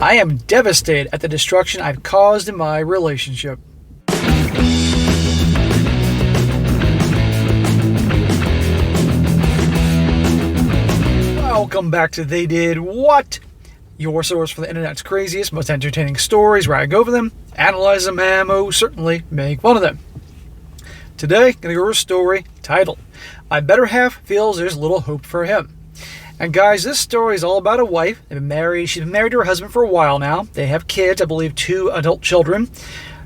I am devastated at the destruction I've caused in my relationship. Welcome back to They Did What? Your source for the internet's craziest, most entertaining stories, where I go over them, analyze them, and most certainly make fun of them. Today, I'm going to go over a story titled, My Better Half Feels There's Little Hope for Him. And guys, this story is all about a wife. They've been married. She's been married to her husband for a while now. They have kids, I believe 2 adult children.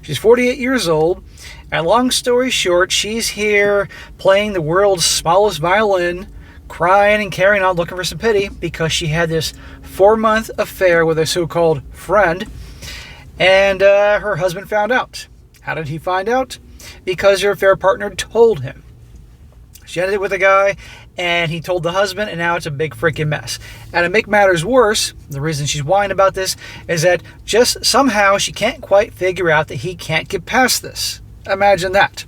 She's 48 years old. And long story short, she's here playing the world's smallest violin, crying and carrying on, looking for some pity because she had this 4-month affair with a so-called friend. And her husband found out. How did he find out? Because her affair partner told him. She ended it with a guy, and he told the husband, and now it's a big freaking mess. And to make matters worse, the reason she's whining about this is that just somehow she can't quite figure out that he can't get past this. Imagine that.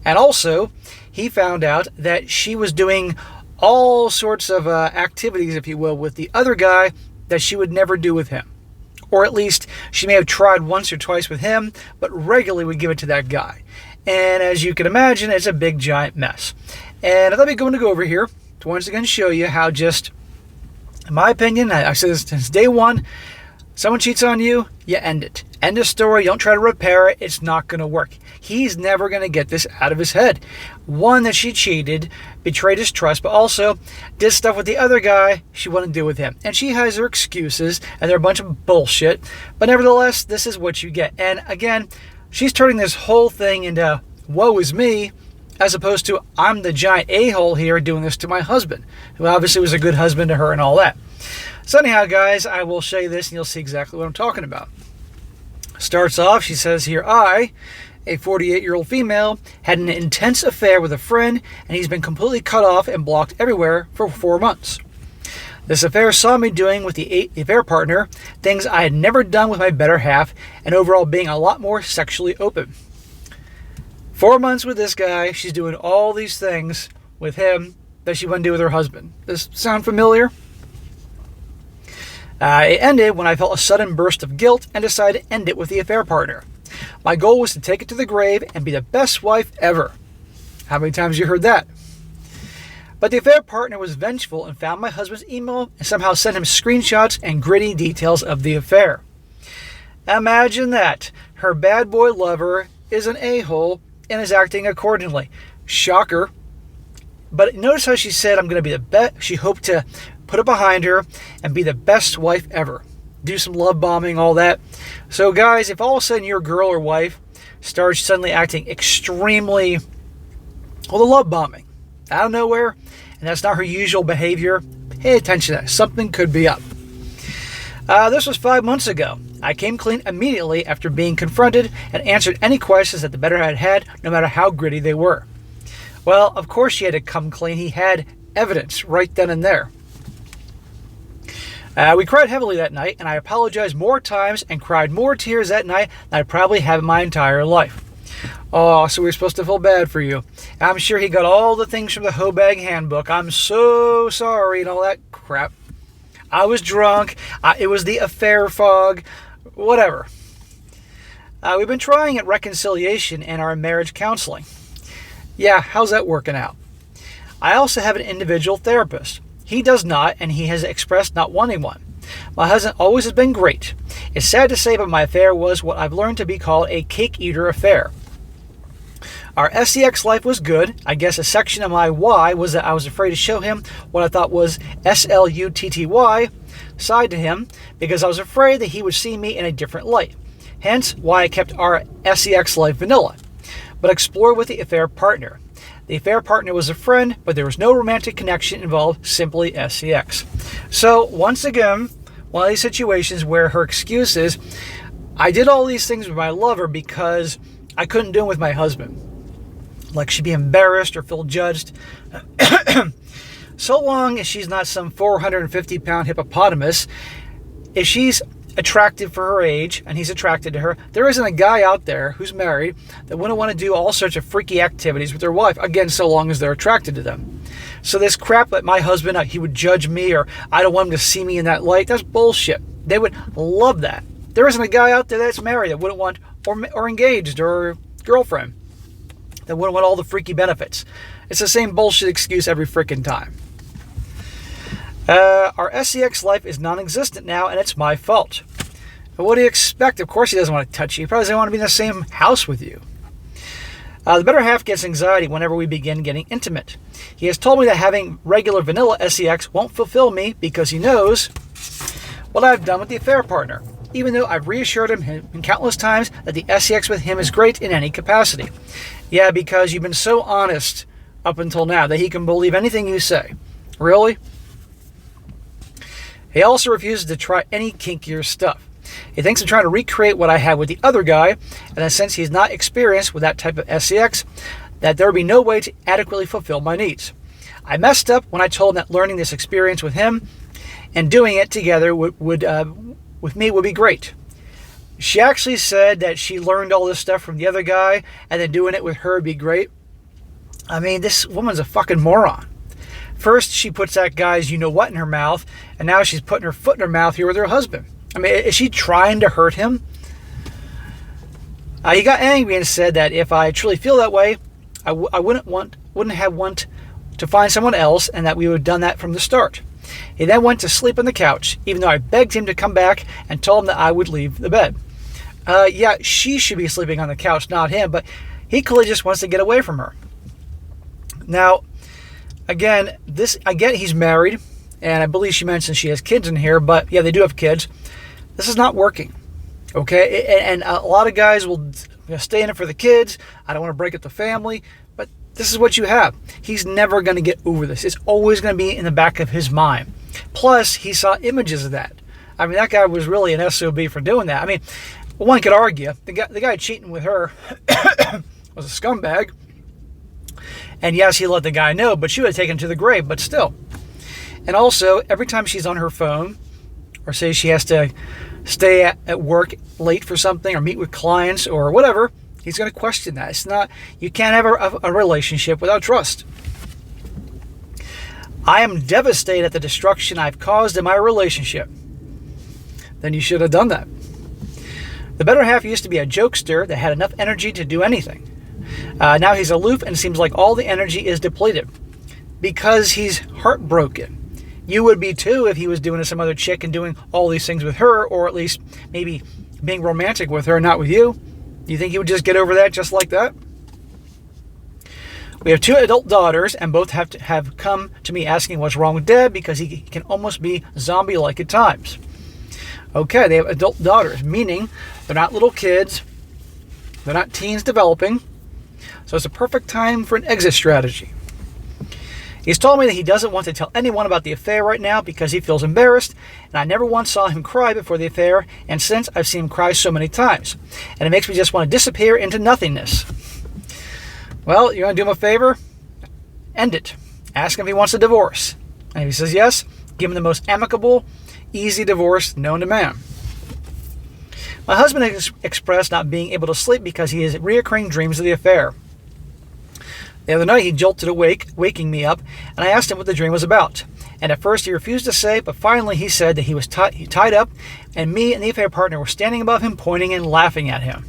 And also, he found out that she was doing all sorts of activities, if you will, with the other guy that she would never do with him. Or at least she may have tried once or twice with him, but regularly would give it to that guy. And as you can imagine, it's a big giant mess. And I thought I'd going to go over here to once again show you how just, in my opinion, I said this since day one, someone cheats on you, you end it. End the story. You don't try to repair it. It's not going to work. He's never going to get this out of his head. One, that she cheated, betrayed his trust, but also did stuff with the other guy she wouldn't do with him. And she has her excuses, and they're a bunch of bullshit. But nevertheless, this is what you get. And again, she's turning this whole thing into woe is me, as opposed to I'm the giant a-hole here doing this to my husband, who obviously was a good husband to her and all that. So anyhow, guys, I will show you this and you'll see exactly what I'm talking about. Starts off, she says here, I, a 48-year-old female, had an intense affair with a friend, and he's been completely cut off and blocked everywhere for 4 months. This affair saw me doing with the affair partner things I had never done with my better half, and overall being a lot more sexually open. 4 months with this guy, she's doing all these things with him that she wouldn't do with her husband. Does this sound familiar? It ended when I felt a sudden burst of guilt and decided to end it with the affair partner. My goal was to take it to the grave and be the best wife ever. How many times have you heard that? But the affair partner was vengeful and found my husband's email and somehow sent him screenshots and gritty details of the affair. Imagine that. Her bad boy lover is an a-hole and is acting accordingly. Shocker. But notice how she said, I'm going to be the best. She hoped to put it behind her and be the best wife ever. Do some love bombing, all that. So guys, if all of a sudden your girl or wife starts suddenly acting extremely, well, the love bombing out of nowhere, and that's not her usual behavior, pay attention to that. Something could be up. This was 5 months ago. I came clean immediately after being confronted and answered any questions that the better had, no matter how gritty they were. Well, of course she had to come clean. He had evidence right then and there. We cried heavily that night, and I apologized more times and cried more tears that night than I probably have in my entire life. Oh, so we were supposed to feel bad for you. I'm sure he got all the things from the Hobag handbook. I'm so sorry and all that crap. I was drunk. It was the affair fog. Whatever. We've been trying at reconciliation and our marriage counseling. Yeah, how's that working out? I also have an individual therapist. He does not, and he has expressed not wanting one. My husband always has been great. It's sad to say, but my affair was what I've learned to be called a cake eater affair. Our SEX life was good. I guess a section of my why was that I was afraid to show him what I thought was SLUTTY side to him because I was afraid that he would see me in a different light. Hence why I kept our SEX life vanilla, but explored with the affair partner. The affair partner was a friend, but there was no romantic connection involved, simply SEX. So, once again, one of these situations where her excuse is, I did all these things with my lover because I couldn't do them with my husband. Like she'd be embarrassed or feel judged. So long as she's not some 450-pound hippopotamus, if she's attractive for her age and he's attracted to her, there isn't a guy out there who's married that wouldn't want to do all sorts of freaky activities with their wife, again, so long as they're attracted to them. So this crap that my husband, he would judge me or I don't want him to see me in that light, that's bullshit. They would love that. There isn't a guy out there that's married that wouldn't want, or engaged, or girlfriend, that wouldn't want all the freaky benefits. It's the same bullshit excuse every freaking time. Our SEX life is non-existent now, and it's my fault. But what do you expect? Of course he doesn't want to touch you. He probably doesn't want to be in the same house with you. The better half gets anxiety whenever we begin getting intimate. He has told me that having regular vanilla SEX won't fulfill me because he knows what I've done with the affair partner, even though I've reassured him countless times that the SEX with him is great in any capacity. Yeah, because you've been so honest up until now that he can believe anything you say. Really? He also refuses to try any kinkier stuff. He thinks I'm trying to recreate what I had with the other guy, and that since he's not experienced with that type of sex, that there would be no way to adequately fulfill my needs. I messed up when I told him that learning this experience with him and doing it together with me would be great. She actually said that she learned all this stuff from the other guy, and then doing it with her would be great. I mean, this woman's a fucking moron. First, she puts that guy's you-know-what in her mouth, and now she's putting her foot in her mouth here with her husband. I mean, is she trying to hurt him? He got angry and said that if I truly feel that way, I wouldn't have want to find someone else, and that we would have done that from the start. He then went to sleep on the couch, even though I begged him to come back and told him that I would leave the bed. Yeah, she should be sleeping on the couch, not him, but he clearly just wants to get away from her. Now, again, I get he's married, and I believe she mentioned she has kids in here, but yeah, they do have kids. This is not working, okay? And a lot of guys will stay in it for the kids. I don't want to break up the family, but this is what you have. He's never going to get over this. It's always going to be in the back of his mind. Plus, he saw images of that. I mean, that guy was really an SOB for doing that. I mean, one could argue the guy cheating with her was a scumbag. And yes, he let the guy know, but she would have taken him to the grave, but still. And also, every time she's on her phone, or say she has to stay at work late for something, or meet with clients, or whatever, he's going to question that. It's not, you can't have a relationship without trust. I am devastated at the destruction I've caused in my relationship. Then you should have done that. The better half used to be a jokester that had enough energy to do anything. Now he's aloof and seems like all the energy is depleted because he's heartbroken. You would be too if he was doing to some other chick and doing all these things with her, or at least maybe being romantic with her, not with you. Do you think he would just get over that just like that? We have 2 adult daughters, and both have come to me asking what's wrong with Dad because he can almost be zombie-like at times. Okay, they have adult daughters, meaning they're not little kids, they're not teens developing, so it's a perfect time for an exit strategy. He's told me that he doesn't want to tell anyone about the affair right now because he feels embarrassed, and I never once saw him cry before the affair, and since I've seen him cry so many times, and it makes me just want to disappear into nothingness. Well, you want to do him a favor? End it. Ask him if he wants a divorce. And if he says yes, give him the most amicable, easy divorce known to man. My husband has expressed not being able to sleep because he has reoccurring dreams of the affair. The other night he jolted awake, waking me up, and I asked him what the dream was about. And at first he refused to say, but finally he said that he was tied up, and me and the affair partner were standing above him, pointing and laughing at him.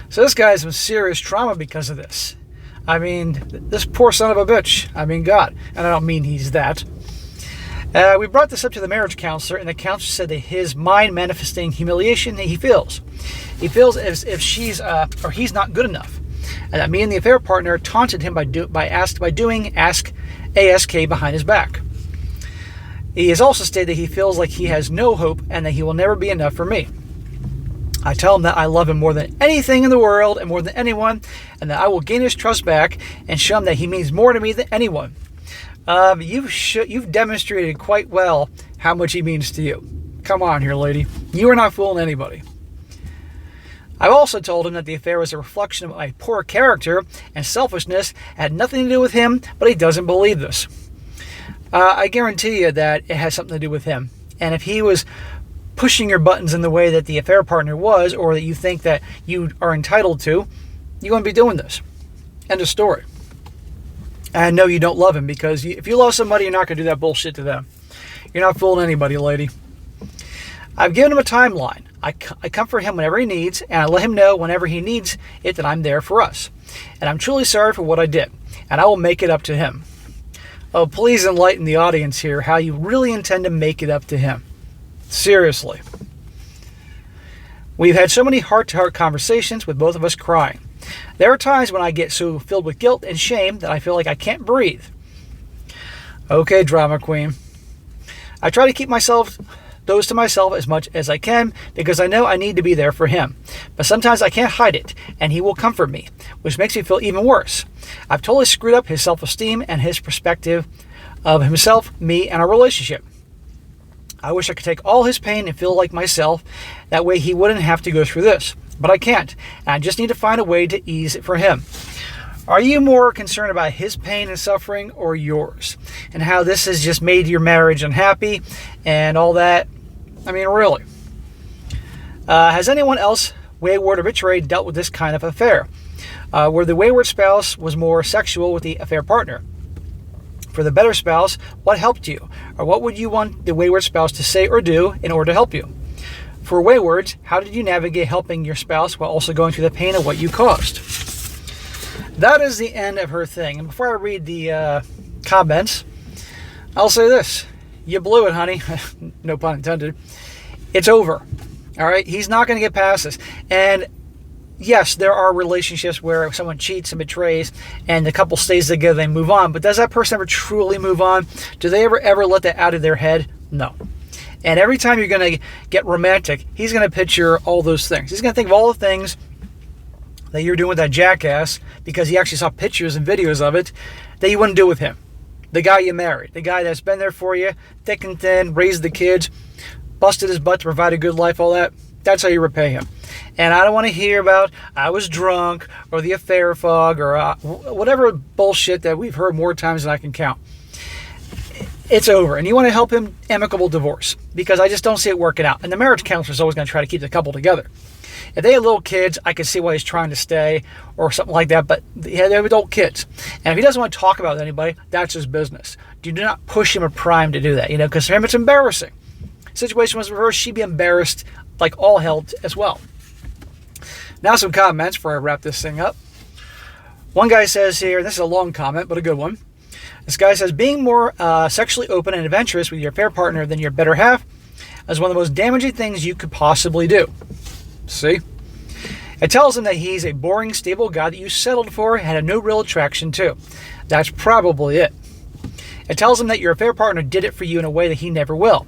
So this guy has some serious trauma because of this. I mean, this poor son of a bitch. I mean, God. And I don't mean he's that. We brought this up to the marriage counselor, and the counselor said that his mind manifesting humiliation he feels. He feels as if she's or he's not good enough, and that me and the affair partner taunted him by doing ask behind his back. He has also stated that he feels like he has no hope and that he will never be enough for me. I tell him that I love him more than anything in the world and more than anyone, and that I will gain his trust back and show him that he means more to me than anyone. You've demonstrated quite well how much he means to you. Come on here, lady. You are not fooling anybody. I've also told him that the affair was a reflection of my poor character and selfishness, had nothing to do with him, but he doesn't believe this. I guarantee you that it has something to do with him. And if he was pushing your buttons in the way that the affair partner was, or that you think that you are entitled to, you wouldn't be doing this. End of story. And no, you don't love him, because if you love somebody, you're not going to do that bullshit to them. You're not fooling anybody, lady. I've given him a timeline. I comfort him whenever he needs, and I let him know whenever he needs it that I'm there for us. And I'm truly sorry for what I did, and I will make it up to him. Oh, please enlighten the audience here how you really intend to make it up to him. Seriously. We've had so many heart-to-heart conversations with both of us crying. There are times when I get so filled with guilt and shame that I feel like I can't breathe. Okay, drama queen. I try to keep those to myself as much as I can because I know I need to be there for him. But sometimes I can't hide it, and he will comfort me, which makes me feel even worse. I've totally screwed up his self-esteem and his perspective of himself, me, and our relationship. I wish I could take all his pain and feel like myself. That way he wouldn't have to go through this. But I can't, and I just need to find a way to ease it for him. Are you more concerned about his pain and suffering or yours? And how this has just made your marriage unhappy and all that? I mean, really. Has anyone else, wayward or betrayed, dealt with this kind of affair? Where the wayward spouse was more sexual with the affair partner? For the better spouse, what helped you? Or what would you want the wayward spouse to say or do in order to help you? For waywards, how did you navigate helping your spouse while also going through the pain of what you caused? That is the end of her thing. And before I read the comments, I'll say this. You blew it, honey. No pun intended. It's over. All right? He's not going to get past this. And yes, there are relationships where someone cheats and betrays and the couple stays together, they move on. But does that person ever truly move on? Do they ever let that out of their head? No. And every time you're going to get romantic, he's going to picture all those things. He's going to think of all the things that you're doing with that jackass because he actually saw pictures and videos of it that you wouldn't do with him. The guy you married, the guy that's been there for you, thick and thin, raised the kids, busted his butt to provide a good life, all that. That's how you repay him. And I don't want to hear about I was drunk or the affair fog or whatever bullshit that we've heard more times than I can count. It's over. And you want to help him amicable divorce because I just don't see it working out. And the marriage counselor is always going to try to keep the couple together. If they had little kids, I could see why he's trying to stay or something like that. But they have adult kids. And if he doesn't want to talk about anybody, that's his business. Do not push him or prime to do that, because for him it's embarrassing. Situation was reversed, she'd be embarrassed like all hell as well. Now some comments before I wrap this thing up. One guy says here, this is a long comment, but a good one. This guy says, being more sexually open and adventurous with your affair partner than your better half is one of the most damaging things you could possibly do. See? It tells him that he's a boring, stable guy that you settled for and had no real attraction to. That's probably it. It tells him that your affair partner did it for you in a way that he never will.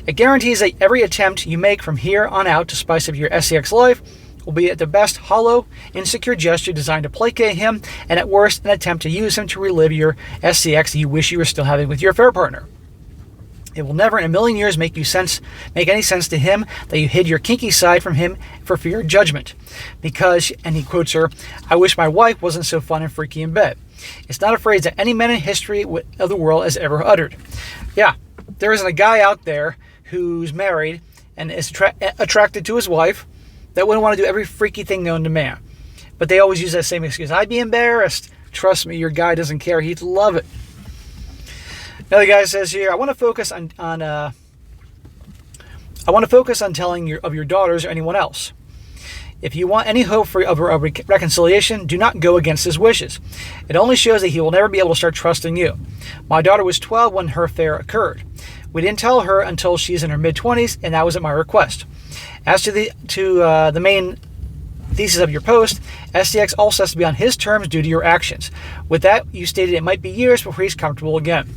It guarantees that every attempt you make from here on out to spice up your SCX life will be at the best hollow, insecure gesture designed to placate him, and at worst, an attempt to use him to relive your SCX that you wish you were still having with your affair partner. It will never in a million years make any sense to him that you hid your kinky side from him for fear of judgment. Because, and he quotes her, I wish my wife wasn't so fun and freaky in bed. It's not a phrase that any man in history of the world has ever uttered. Yeah, there isn't a guy out there who's married and is attracted to his wife that wouldn't want to do every freaky thing known to man. But they always use that same excuse. I'd be embarrassed. Trust me, your guy doesn't care. He'd love it. Another guy says here, I want to focus on telling of your daughters or anyone else. If you want any hope of a reconciliation, do not go against his wishes. It only shows that he will never be able to start trusting you. My daughter was 12 when her affair occurred. We didn't tell her until she's in her mid-20s, and that was at my request. As to the main thesis of your post, SCX also has to be on his terms due to your actions. With that, you stated it might be years before he's comfortable again.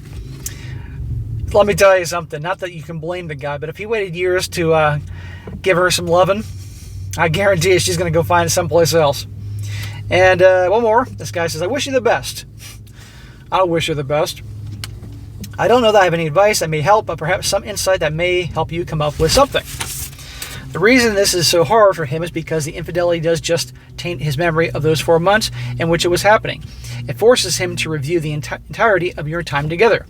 Let me tell you something. Not that you can blame the guy, but if he waited years to give her some loving, I guarantee you she's going to go find it someplace else. And one more. This guy says, I wish you the best. I don't wish her the best. I don't know that I have any advice that may help, but perhaps some insight that may help you come up with something. The reason this is so hard for him is because the infidelity does just taint his memory of those 4 months in which it was happening. It forces him to review the entirety of your time together.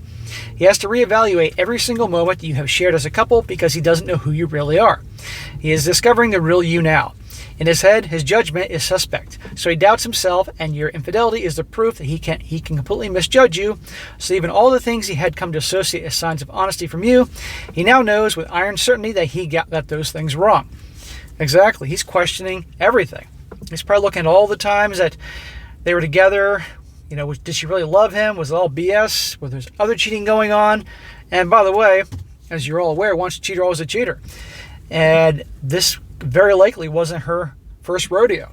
He has to reevaluate every single moment that you have shared as a couple because he doesn't know who you really are. He is discovering the real you now. In his head, his judgment is suspect. So he doubts himself, and your infidelity is the proof that he can completely misjudge you. So even all the things he had come to associate as signs of honesty from you, he now knows with iron certainty that he got those things wrong. Exactly. He's questioning everything. He's probably looking at all the times that they were together. You know, did she really love him? Was it all BS? Was there other cheating going on? And by the way, as you're all aware, once a cheater, always a cheater. And this very likely wasn't her first rodeo.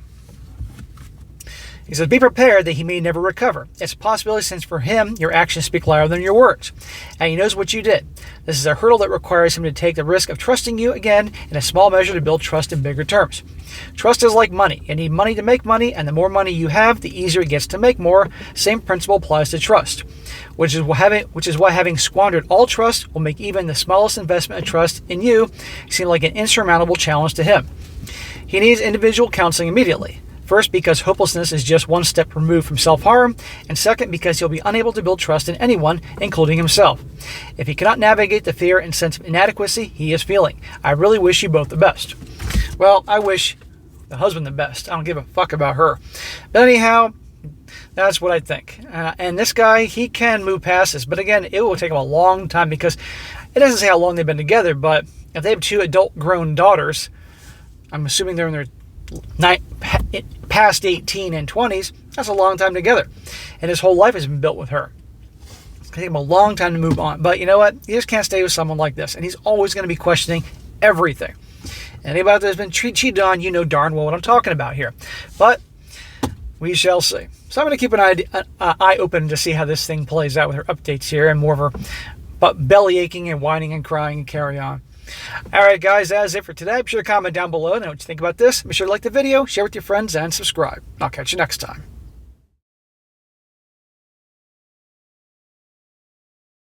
He says, be prepared that he may never recover. It's a possibility since for him, your actions speak louder than your words. And he knows what you did. This is a hurdle that requires him to take the risk of trusting you again in a small measure to build trust in bigger terms. Trust is like money. You need money to make money, and the more money you have, the easier it gets to make more. Same principle applies to trust, which is why having squandered all trust will make even the smallest investment of trust in you seem like an insurmountable challenge to him. He needs individual counseling immediately. First, because hopelessness is just one step removed from self-harm, and second, because he'll be unable to build trust in anyone, including himself. If he cannot navigate the fear and sense of inadequacy he is feeling, I really wish you both the best. Well, I wish the husband the best. I don't give a fuck about her. But anyhow, that's what I think. And this guy, he can move past this, but again, it will take him a long time because it doesn't say how long they've been together, but if they have 2 adult grown daughters, I'm assuming they're in their past 18 and 20s, that's a long time together. And his whole life has been built with her. It's going to take him a long time to move on. But you know what? You just can't stay with someone like this. And he's always going to be questioning everything. Anybody that's been cheated on, you know darn well what I'm talking about here. But we shall see. So I'm going to keep an eye open to see how this thing plays out with her updates here and more of her belly aching and whining and crying and carry on. Alright guys, that's it for today. Be sure to comment down below and know what you think about this. Be sure to like the video, share with your friends, and subscribe. I'll catch you next time.